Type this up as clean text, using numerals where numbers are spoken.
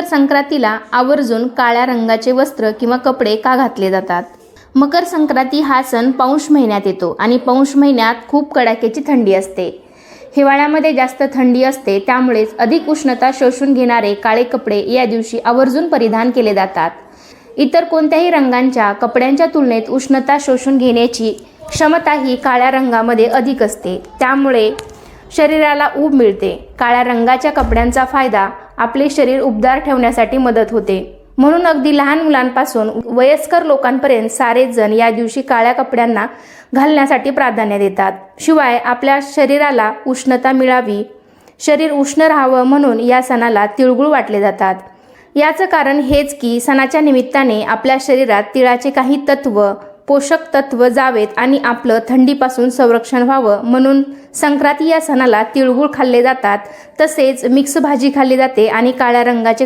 संक्रांतीला आवर्जून काळ्या रंगाचे वस्त्र किंवा कपडे का घातले जातात? मकर संक्रांती हा सण पौष महिन्यात येतो आणि पौष महिन्यात खूप कडाक्याची थंडी असते. हिवाळ्यामध्ये जास्त थंडी असते, त्यामुळेच अधिक उष्णता शोषून घेणारे काळे कपडे या दिवशी आवर्जून परिधान केले जातात. इतर कोणत्याही रंगांच्या कपड्यांच्या तुलनेत उष्णता शोषून घेण्याची क्षमता ही काळ्या रंगामध्ये अधिक असते, त्यामुळे शरीराला ऊब मिळते. काळ्या रंगाच्या कपड्यांचा फायदा आपले शरीर उबदार ठेवण्यासाठी मदत होते. म्हणून अगदी लहान मुलांपासून वयस्कर लोकांपर्यंत सारेच जण या दिवशी काळ्या कपड्यांना घालण्यासाठी प्राधान्य देतात. शिवाय आपल्या शरीराला उष्णता मिळावी, शरीर उष्ण राहावं म्हणून या सणाला तिळगुळ वाटले जातात. याचं कारण हेच की सणाच्या निमित्ताने आपल्या शरीरात तिळाचे काही पोषक तत्व जावेत आणि आपलं थंडीपासून संरक्षण व्हावं म्हणून संक्रांती या सणाला तिळगुळ खाल्ले जातात. तसेच मिक्स भाजी खाल्ली जाते आणि काळ्या रंगाचे